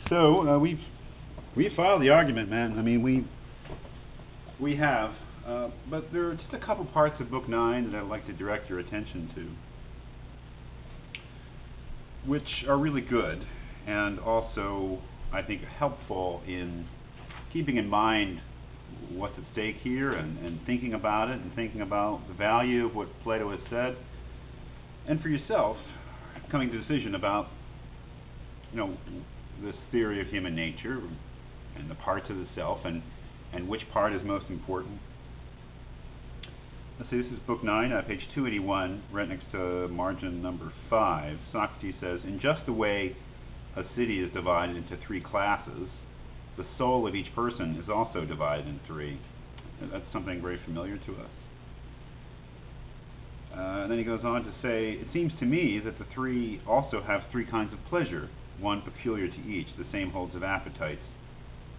So we filed the argument, man. I mean, we have, but there are just a couple parts of Book 9 that I'd like to direct your attention to, which are really good and also, I think, helpful in keeping in mind what's at stake here and thinking about it and thinking about the value of what Plato has said, and for yourself, coming to a decision about, this theory of human nature and the parts of the self and which part is most important. Let's see, this is Book 9, page 281, right next to margin number 5. Socrates says, in just the way a city is divided into 3 classes, the soul of each person is also divided in 3. That's something very familiar to us. And then he goes on to say, it seems to me that the 3 also have 3 kinds of pleasure, one peculiar to each. The same holds of appetites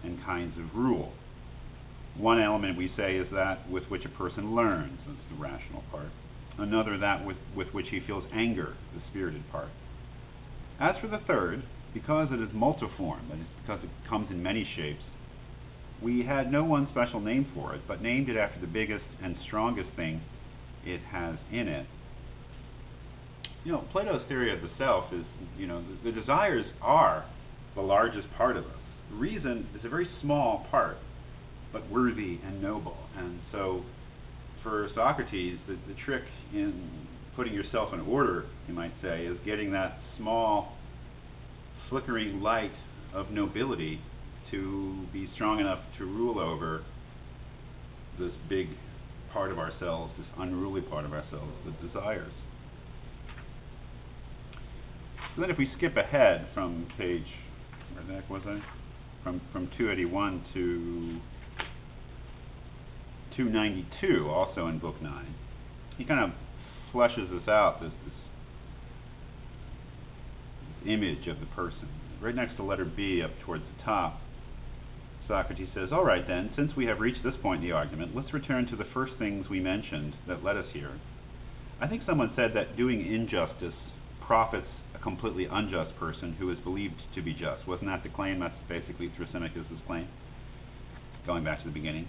and kinds of rule. One element, we say, is that with which a person learns, that's the rational part. Another, that with which he feels anger, the spirited part. As for the third, because it is multiform, that is, because it comes in many shapes, we had no one special name for it, but named it after the biggest and strongest thing it has in it. Plato's theory of the self is, the desires are the largest part of us. The reason is a very small part, but worthy and noble. And so, for Socrates, the trick in putting yourself in order, you might say, is getting that small, flickering light of nobility to be strong enough to rule over this big part of ourselves, this unruly part of ourselves, the desires. So then if we skip ahead from page, where the heck was I? From 281 to 292, also in Book 9, he kind of fleshes this out, this image of the person. Right next to letter B, up towards the top, Socrates says, all right then, since we have reached this point in the argument, let's return to the first things we mentioned that led us here. I think someone said that doing injustice profits a completely unjust person who is believed to be just. Wasn't that the claim? That's basically Thrasymachus' claim, going back to the beginning.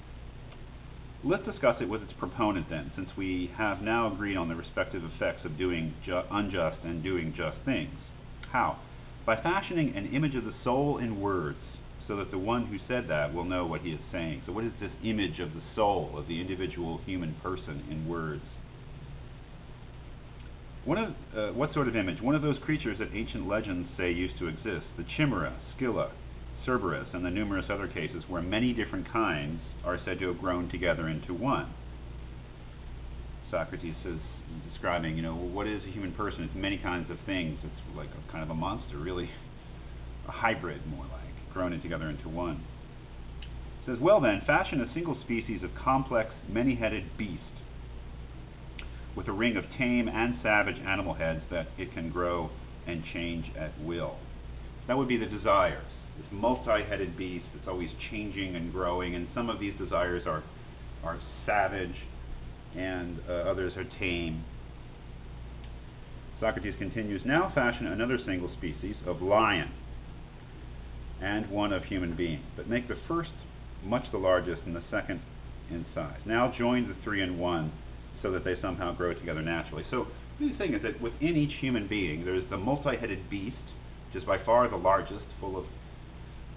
Let's discuss it with its proponent then, since we have now agreed on the respective effects of doing unjust and doing just things. How? By fashioning an image of the soul in words, so that the one who said that will know what he is saying. So what is this image of the soul, of the individual human person in words? What sort of image? One of those creatures that ancient legends say used to exist, the chimera, Scylla, Cerberus, and the numerous other cases where many different kinds are said to have grown together into one. Socrates is describing, what is a human person? It's many kinds of things. It's like a kind of a monster, really, a hybrid more like, grown together into one. It says, well then, fashion a single species of complex, many-headed beast with a ring of tame and savage animal heads that it can grow and change at will. That would be the desires. This multi-headed beast that's always changing and growing, and some of these desires are savage and others are tame. Socrates continues, now fashion another single species of lion and one of human being, but make the first much the largest and the second in size. Now join the 3 in one so that they somehow grow together naturally. So the thing is that within each human being there's the multi-headed beast, which is by far the largest, full of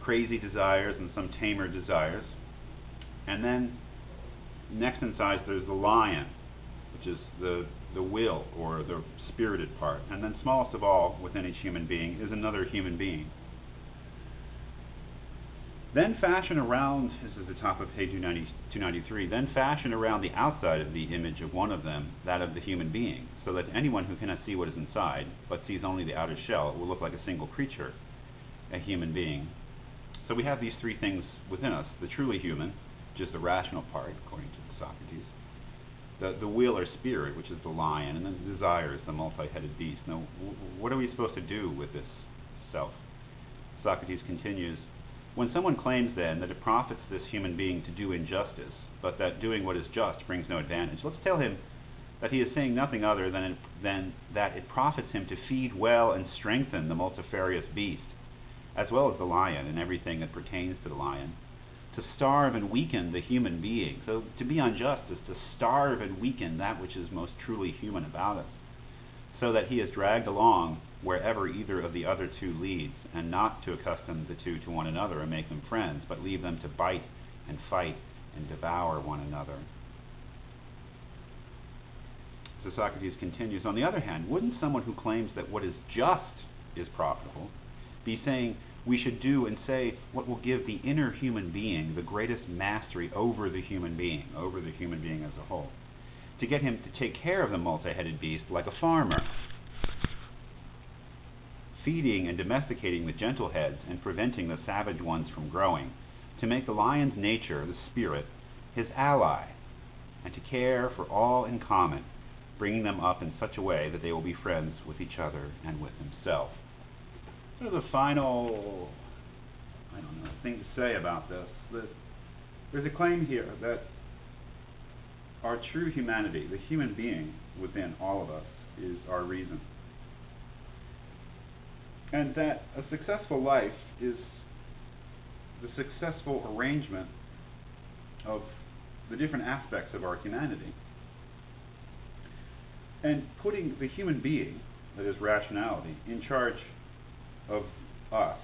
crazy desires and some tamer desires. And then next in size there's the lion, which is the will or the spirited part. And then smallest of all within each human being is another human being. Then fashion around, this is the top of page 293, then fashion around the outside of the image of one of them, that of the human being, so that anyone who cannot see what is inside, but sees only the outer shell, it will look like a single creature, a human being. So we have these 3 things within us, the truly human, which is the rational part, according to Socrates, the will or spirit, which is the lion, and then the desires, the multi-headed beast. Now, what are we supposed to do with this self? Socrates continues, when someone claims then that it profits this human being to do injustice, but that doing what is just brings no advantage, let's tell him that he is saying nothing other than that it profits him to feed well and strengthen the multifarious beast, as well as the lion and everything that pertains to the lion, to starve and weaken the human being. So to be unjust is to starve and weaken that which is most truly human about us, so that he is dragged along wherever either of the other two leads, and not to accustom the two to one another and make them friends, but leave them to bite and fight and devour one another. So Socrates continues, on the other hand, wouldn't someone who claims that what is just is profitable be saying we should do and say what will give the inner human being the greatest mastery over the human being as a whole, to get him to take care of the multi-headed beast like a farmer, feeding and domesticating the gentle heads and preventing the savage ones from growing, to make the lion's nature, the spirit, his ally, and to care for all in common, bringing them up in such a way that they will be friends with each other and with himself. So the final, thing to say about this, that there's a claim here that our true humanity, the human being within all of us, is our reason. And that a successful life is the successful arrangement of the different aspects of our humanity. And putting the human being, that is rationality, in charge of us,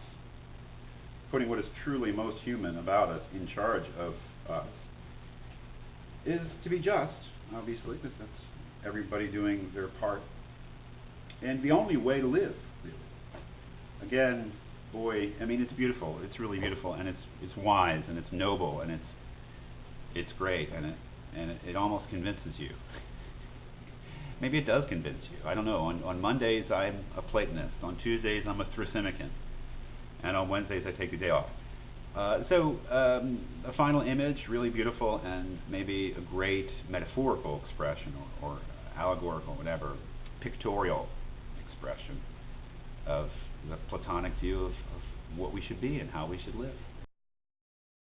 putting what is truly most human about us in charge of us, is to be just, obviously, because that's everybody doing their part, and the only way to live, really. Again, boy, I mean, it's beautiful. It's really beautiful, and it's wise, and it's noble, and it's great, and it almost convinces you. Maybe it does convince you. I don't know. On Mondays, I'm a Platonist. On Tuesdays, I'm a Thrasymachon. And on Wednesdays, I take the day off. A final image, really beautiful, and maybe a great metaphorical expression, or allegorical, whatever, pictorial expression of the Platonic view of what we should be and how we should live.